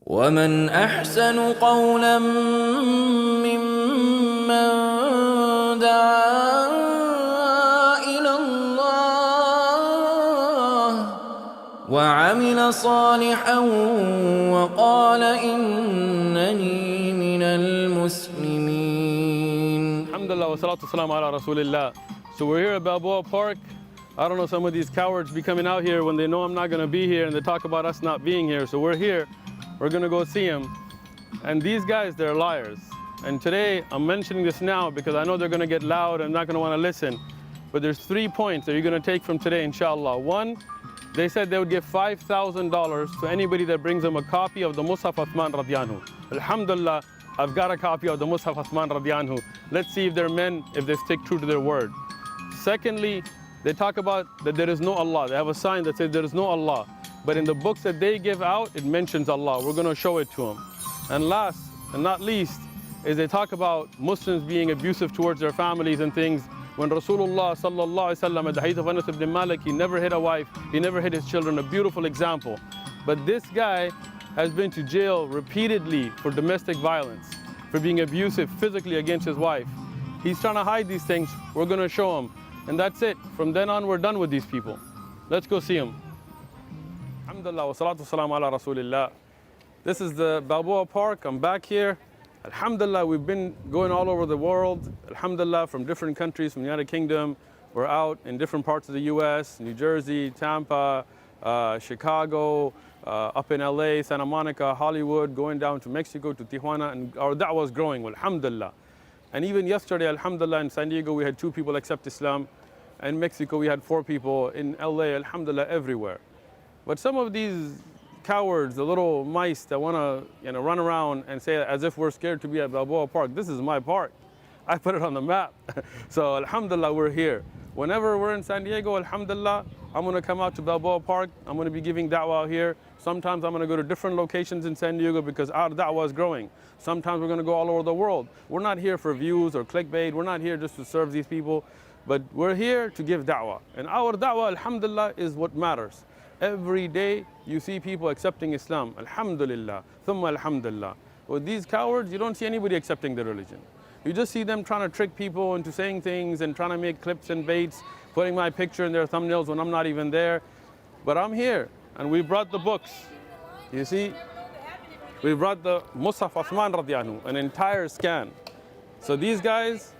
ومن أحسن قولا ممن دعا إلى الله وعمل صالحا وقال إنني من المسلمين. Alhamdulillah wa salatu wassalamu ala rasulillah. So we're here at Balboa Park. I don't know, some of these cowards be coming out here when they know I'm not going to be here and they talk about us not being here. So we're here. We're going to go see him. And these guys, they're liars. And today, I'm mentioning this now because I know they're going to get loud and not going to want to listen. But there's 3 points that you're going to take from today, inshallah. One, they said they would give $5,000 to anybody that brings them a copy of the Mus'haf Uthman radiyallahu anhu. Alhamdulillah, I've got a copy of the Mus'haf Uthman radiyallahu anhu. Let's see if they're men, if they stick true to their word. Secondly, they talk about that there is no Allah. They have a sign that says there is no Allah. But in the books that they give out, it mentions Allah. We're going to show it to them. And last and not least is they talk about Muslims being abusive towards their families and things. When Rasulullah sallallahu alaihi wasallam, at the hadith of Anas ibn Malik, he never hit a wife, he never hit his children. A beautiful example. But this guy has been to jail repeatedly for domestic violence, for being abusive physically against his wife. He's trying to hide these things. We're going to show him. And that's it. From then on, we're done with these people. Let's go see him. Alhamdulillah wa salatu wassalamu ala rasulillah. This is the Balboa Park. I'm back here. Alhamdulillah, we've been going all over the world. Alhamdulillah, from different countries, from the United Kingdom. We're out in different parts of the US, New Jersey, Tampa, Chicago, up in LA, Santa Monica, Hollywood, going down to Mexico, to Tijuana, and our da'wah is growing, alhamdulillah. And even yesterday, alhamdulillah, in San Diego, we had 2 people accept Islam. In Mexico, we had 4 people. In LA, alhamdulillah, everywhere. But some of these cowards, the little mice that want to run around and say as if we're scared to be at Balboa Park, this is my park. I put it on the map. So alhamdulillah, we're here. Whenever we're in San Diego, alhamdulillah, I'm going to come out to Balboa Park. I'm going to be giving da'wah here. Sometimes I'm going to go to different locations in San Diego because our da'wah is growing. Sometimes we're going to go all over the world. We're not here for views or clickbait. We're not here just to serve these people. But we're here to give da'wah. And our da'wah, alhamdulillah, is what matters. Every day you see people accepting Islam. Alhamdulillah. Thumma alhamdulillah. With these cowards, you don't see anybody accepting the religion. You just see them trying to trick people into saying things and trying to make clips and baits, putting my picture in their thumbnails when I'm not even there. But I'm here, and we brought the books. You see, we brought the Mus'haf Uthman radiyallahu anhu, an entire scan. So these guys,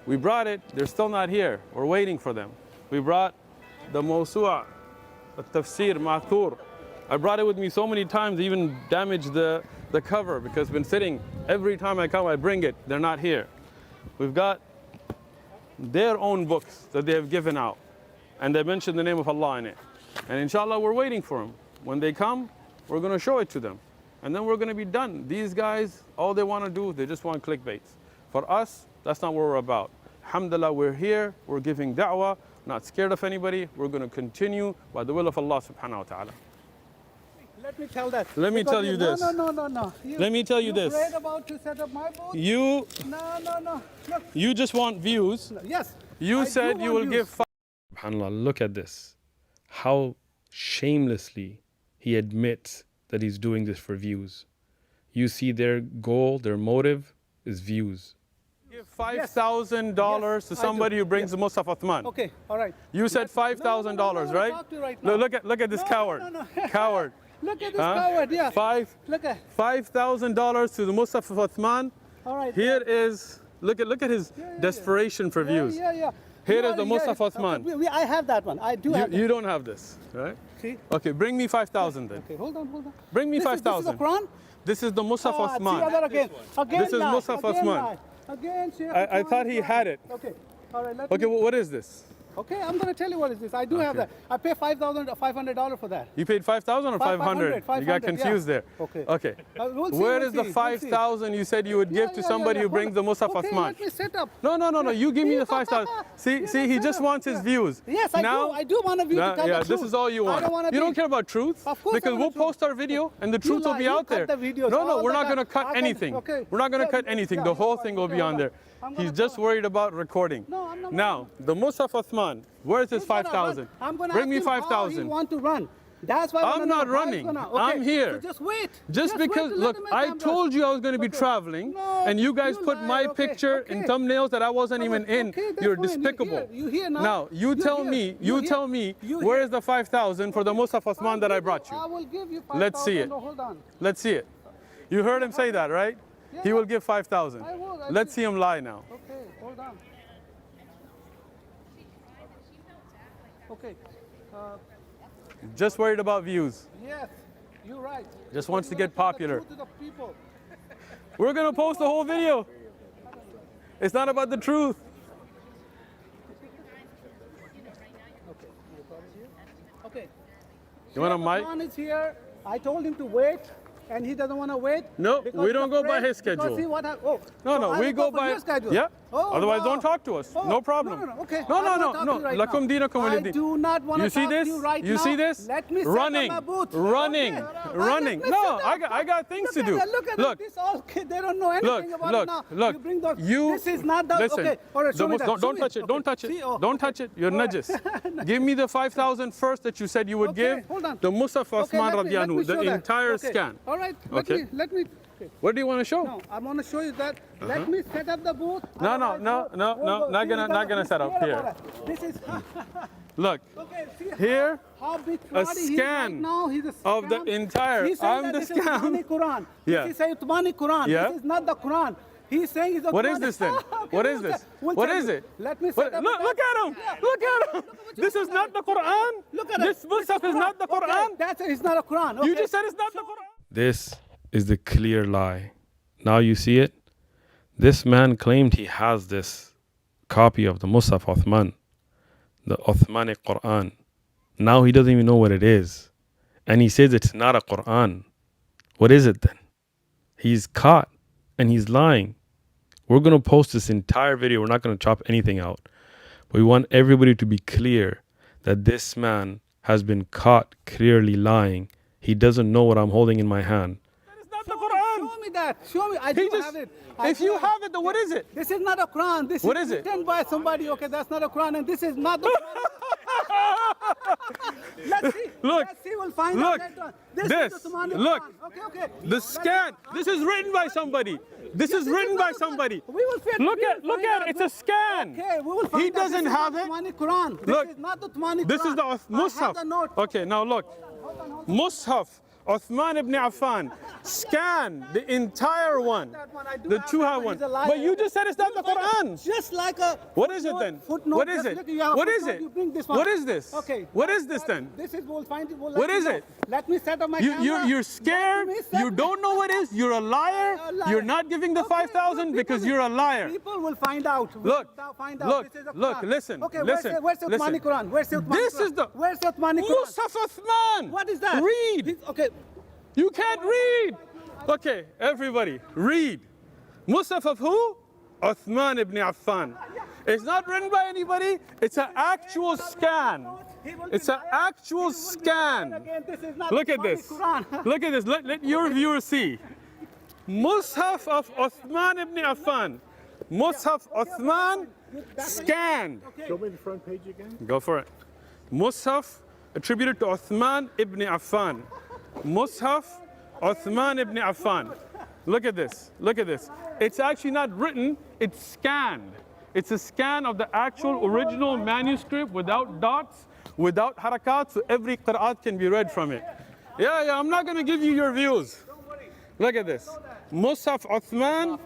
we brought it, they're still not here. We're waiting for them. We brought the Mawsu'a, the Tafsir, Ma'thur. I brought it with me so many times, even damaged the cover because it's been sitting. Every time I come, I bring it. They're not here. We've got their own books that they have given out. And they mention the name of Allah in it. And inshallah, we're waiting for them. When they come, we're going to show it to them. And then we're going to be done. These guys, all they want to do, they just want clickbaits. For us, that's not what we're about. Alhamdulillah, we're here. We're giving da'wah. Not scared of anybody. We're going to continue by the will of Allah subhanahu wa ta'ala. Let me tell that. Let me tell you this. No. Let me tell you this. You're about to set up my booth? You. No. Look. You just want views. Yes. You said you will views. give. SubhanAllah, look at this. How shamelessly he admits that he's doing this for views. You see their goal, their motive is views. Give $5,000 to somebody who brings the Mus'haf Uthman. Okay, all right. You said $5,000, right? Look at this coward. Coward. Look at this coward, yeah. $5,000 to the Mus'haf of Uthman. All right. Here is, look at his desperation for views. Yeah. Here is the Mus'haf Uthman. Okay, I have that one. I do have that. You don't have this, right? See? Okay, bring me 5,000 then. Okay, hold on. Bring me 5,000. This is the Quran? This is the Mus'haf Uthman. Again, This is Mus'haf Uthman. Again, I thought he had it. Okay, all right. Okay, well, what is this? Okay, I'm going to tell you what is this. I do have that. I pay $500 for that. You paid 5,000 or 500? You got confused there. Okay. We'll see, Where is the 5,000 you said you would give to somebody who brings the Mus'haf Uthman? Let me set up. No. You give me the 5,000. See, he just wants his views. Yes, I do want a view to tell the truth. This is all you want. You don't care about truth? Of course because we'll post our video and the truth will be out there. No, we're not going to cut anything. We're not going to cut anything. The whole thing will be on there. He's just worried about recording. No, I'm not. Now, the Mus'haf Uthman, where's his 5,000? I'm going to Bring me ask him how he 5,000. want to run. That's why I wanna I'm know not how it's running. gonna- okay, I'm here. So just wait. Just because, wait, let look, him I come told down. you I was going to be Okay. traveling, No, and you guys you put lie. my Okay, picture in okay. thumbnails that I wasn't even in. Okay, that's You're fine. despicable. You here now? Now, you You're tell here. me, You're you tell here. me, You're where here. is the 5,000 for the Musaf Uthman that I brought I you? will give you 5,000. Let's see it. Hold on. Let's see it. You heard him say that, right? Yeah, He yeah. will give 5,000. I will, I Let's will. see him lie now. Okay, hold on. Okay. Just worried about views. Yes, you're right. Just wants to You get wanna tell the popular. truth to the people. We're going to post the whole video. It's not about the truth. Okay. You want a mic? Uthman is here. I told him to wait, and he doesn't want to wait. No, because we don't he's go by afraid, his schedule. because he No, so no, I we will go for by. your schedule. Yeah. Oh, Otherwise, wow. don't talk to us. Oh, No problem. No, okay. No, I no, will no, talk no. to you right Lakum now. dinakum I waliyadin. do not want to You see talk this? to you right You now. see this? Let me set Running, up my booth. running, Okay. running. Let me No, sit down. I got things to do. Look at Look, this all kid. They don't know anything about it now. look. You bring those. You This is not the. listen. Okay. All right. Show me that. Don't Show me. touch it. Don't Okay. touch it. See, oh, Don't touch it. You're All right. najis. Give me the 5,000 first that you said you would Okay, give. hold on. The Musaf Okay, Uthman let me radiyallahu, show the that. entire Okay. scan. All right. Okay. Let me. Okay. What do you want to show? No, I want to show you that. Let me set up the booth. No, Otherwise, no, not gonna set up here. This is. Look, Okay, see here, how big a Friday he is scan right now. He's a of the scam. entire. He's saying I'm that the this is scam. Uthmani Quran. Yeah. This is a Uthmani Quran. Yeah. This is not the Quran. He's saying it's a What Quran. is this then? Okay, What we'll is this? check. We'll What check is it? Let me What- set up. look at him! Look at him! This is not the Quran. Look at This it. Musaf is not the Quran. It's not a Quran. Okay. You just said it's not the Quran. This is the clear lie. Now you see it? This man claimed he has this copy of the Musaf Uthman, the Uthmani Quran. Now he doesn't even know what it is. And he says it's not a Quran. What is it then? He's caught and he's lying. We're going to post this entire video. We're not going to chop anything out. But we want everybody to be clear that this man has been caught clearly lying. He doesn't know what I'm holding in my hand. That is not the Quran. Show me that. Show me. I do have it. If you have it, then what is it? This is not a Quran. This What is is it? written by somebody. Okay, that's not a Quran, and this is not the Quran. Let's see. Look. Let's see. We'll find Look. out later on. This This. is the Uthmani Look. Quran. Okay, okay. The scan. This is written by somebody. This is written by somebody. We will find. Look we will at find it. out. It's a scan. Okay, we will find He out. doesn't This is have not it. Uthmani Quran. This Look. is not the Uthmani Quran. This is the I have Mus'haf. the note. Okay, now look. Mus'haf, Uthman ibn Affan. Scan the entire one. That one, I do The have two that have one. one. He's a liar. But you just said it's not the Quran. Just like a. What is it footnote- then? Footnote. What is Just it? look, you have a What is footnote, it? You bring this one. What is this? Okay. What is this then? This is. We'll find it. We'll What let you is know. it? Let me set up my camera. You're scared. Let me set You don't know what it is. You're a liar. A liar. You're not giving the Okay, 5,000 because people- you're a liar. People will find out. Look, Find out. look, This is a look, Quran. listen, Okay, listen, where's the Uthmani listen. Quran? Where's the Uthmani This Quran? is the Where's the Uthmani Quran? Musaf Uthman. What is that? Read. Okay. You can't read. Okay, everybody, read. Musaf of who? Uthman ibn Affan. It's not written by anybody. It's an actual scan. It's an actual scan. Again, this is not Look at Uthmani this. Quran. Look at this. Let your viewers see. Mus'haf of Uthman ibn Affan. Mus'haf Uthman scanned. Show me the front page again. Go for it. Mus'haf attributed to Uthman ibn Affan. Mus'haf Uthman ibn Affan. Look at this. Look at this. It's actually not written, it's scanned. It's a scan of the actual original manuscript without dots, without harakat, so every qira'at can be read from it. Yeah, I'm not going to give you your views. Look at this. Mus'haf Uthman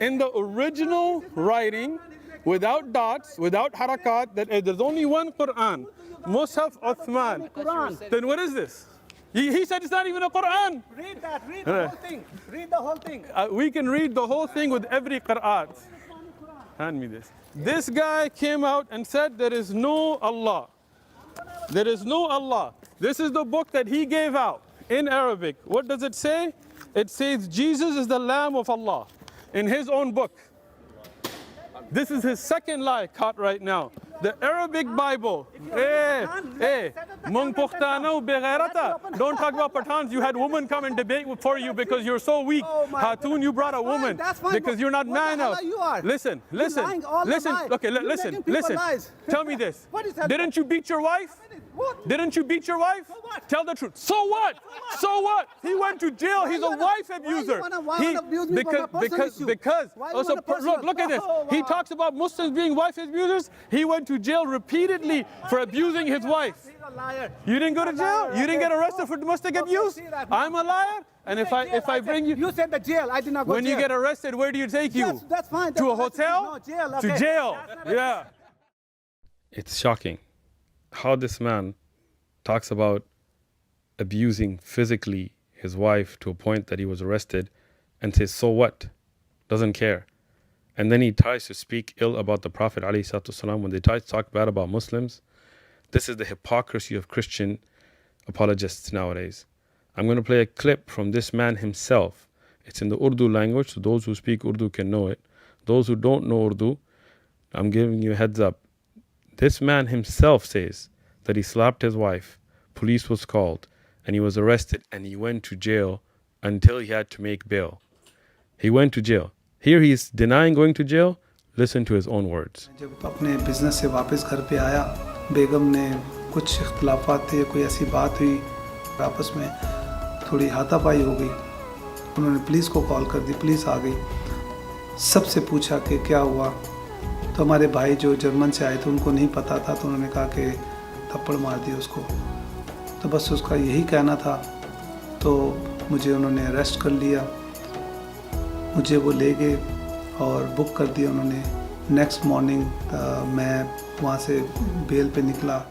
in the original writing, without dots, without harakat, that there's only one Quran. Mus'haf Uthman. Quran. Then what is this? He said it's not even a Quran. Read that. Read the whole thing. Read the whole thing. We can read the whole thing with every qira'at. Hand me this. This guy came out and said there is no Allah. There is no Allah. This is the book that he gave out in Arabic. What does it say? It says Jesus is the Lamb of Allah in his own book. This is his second lie caught right now. The Arabic Bible. Mung Pukhtana beghairata. Don't talk about Pathans. You had women come and debate for you because you're so weak. Oh my Hatun, you brought a woman That's fine. because you're not What the man hell enough. are you are? Listen, You're lying all the listen. time. Okay, You're listen, making people listen. lies. Tell me this. What is that? Didn't you beat your wife? What? Didn't you beat your wife? what? Tell the truth. So what? So what? He went to jail. He's a wife abuser. Why you wanna abuse me for my personal issue? Because Why you oh, so wanna personal? look at this. Oh, He wow. talks about Muslims being wife abusers. He went to jail repeatedly for abusing his wife. He's a liar. You didn't go to jail? You didn't get arrested for domestic abuse? see that. I'm a liar? And if I bring you, You said the jail. I did not go when to jail. you get arrested, where do you take you? That's fine. To a That's- hotel? No, jail. To okay. jail. That's not Yeah. It's shocking how this man talks about abusing physically his wife to a point that he was arrested and says, so what? Doesn't care. And then he tries to speak ill about the Prophet ﷺ when they try to talk bad about Muslims. This is the hypocrisy of Christian apologists nowadays. I'm going to play a clip from this man himself. It's in the Urdu language, so those who speak Urdu can know it. Those who don't know Urdu, I'm giving you a heads up. This man himself says that he slapped his wife, police was called, and he was arrested, and he went to jail until he had to make bail. He went to jail. Here he is denying going to jail. Listen to his own words. जब अपने business से वापस घर पे आया, बेगम ने कुछ इख्तलाफात थे, कोई ऐसी बात हुई, आपस में थोड़ी हाथापाई हो गई। उन्होंने पुलिस को कॉल कर दी, पुलिस आ गई, सबसे पूछा कि क्या हुआ। तो हमारे भाई जो जर्मन से आए थे उनको नहीं पता था, तो उन्होंने कहा कि थप्पड़ मार दिया उसको। तो बस उसका यही कहना था, तो मुझे उन्होंने अरेस्ट कर लिया, मुझे वो ले गए और बुक कर दिया उन्होंने। नेक्स्ट मॉर्निंग मैं वहाँ से बेल पे निकला।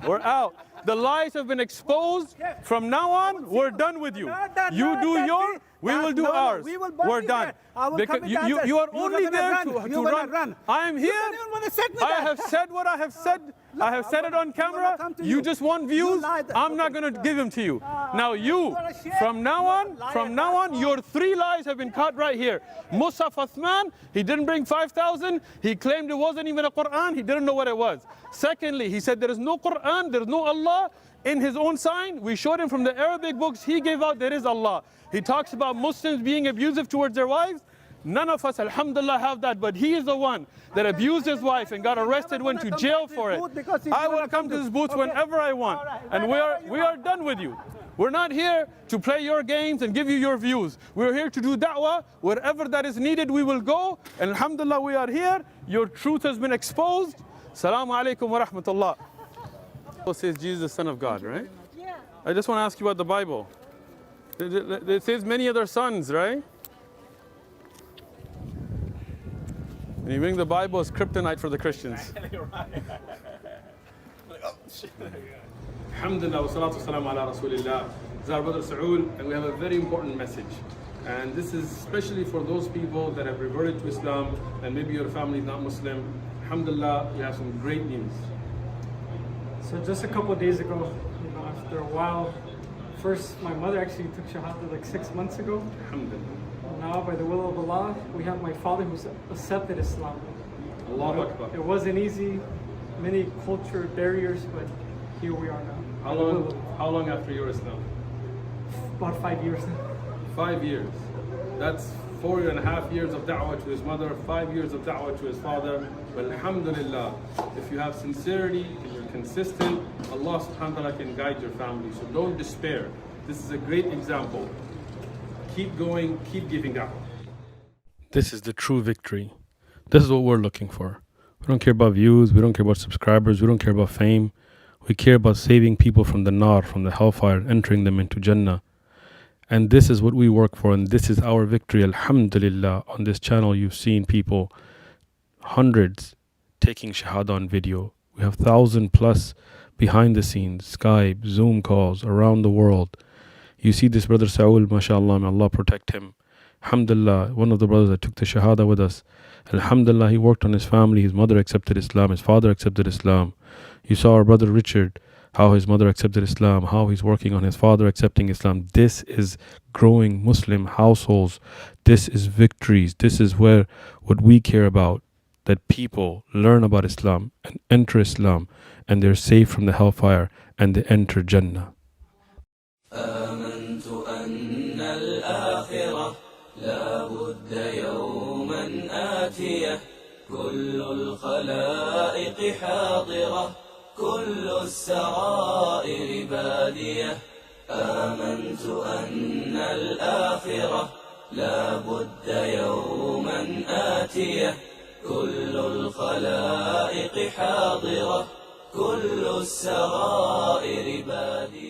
We're out. The lies have been exposed. From now on, we're done with you. You do your, we will do ours. We're done. Because you are only there to run. I am here. I have said what I have said. I have said it on camera. You just want views. I'm not going to give them to you. Now you, from now on, your 3 lies have been caught right here. Musaf Uthman, he didn't bring 5,000. He claimed it wasn't even a Quran. He didn't know what it was. Secondly, he said there is no Quran, there is no Allah in his own sign. We showed him from the Arabic books he gave out there is Allah. He talks about Muslims being abusive towards their wives. None of us, alhamdulillah, have that, but he is the one that abused his wife and got arrested, went to jail for it. I will come to this booth whenever I want, and we are done with you. We're not here to play your games and give you your views. We're here to do da'wah. Wherever that is needed, we will go. And alhamdulillah, we are here. Your truth has been exposed. Assalamu alaikum wa rahmatullah. It says Jesus, the Son of God, right? Yeah. I just want to ask you about the Bible. It says many other sons, right? And you bring the Bible as kryptonite for the Christians. Alhamdulillah, wa salatu wassalamu ala rasulillah. This is our brother Saul, and we have a very important message. And this is especially for those people that have reverted to Islam, and maybe your family is not Muslim. Alhamdulillah, we have some great news. So just a couple of days ago, after a while, first my mother actually took Shahada like 6 months ago. Alhamdulillah. Now, by the will of Allah, we have my father who's accepted Islam. Allahu Akbar. It wasn't easy, many culture barriers, but here we are now. How long after your Islam? About 5 years now. 5 years. That's 4.5 years of da'wah to his mother, 5 years of da'wah to his father. But alhamdulillah, if you have sincerity and you're consistent, Allah subhanahu wa ta'ala can guide your family. So don't despair. This is a great example. Keep going, keep giving da'wah. This is the true victory. This is what we're looking for. We don't care about views, we don't care about subscribers, we don't care about fame. We care about saving people from the nar, from the hellfire, entering them into Jannah. And this is what we work for, and this is our victory. Alhamdulillah, on this channel you've seen people, hundreds, taking Shahada on video. We have 1,000 plus behind the scenes, Skype, Zoom calls around the world. You see this brother Saul, mashallah, may Allah protect him. Alhamdulillah, one of the brothers that took the Shahada with us. Alhamdulillah, he worked on his family. His mother accepted Islam, his father accepted Islam. You saw our brother Richard, how his mother accepted Islam, how he's working on his father accepting Islam. This is growing Muslim households. This is victories. This is where what we care about, that people learn about Islam and enter Islam, and they're safe from the hellfire, and they enter Jannah. آمنت أن الآخرة لا بد يوما آتية كل الخلائق حاضرة كل السرائر بادية. آمنت أن الآخرة لا بد يوما آتية، كل الخلائق حاضرة، كل السرائر بادية.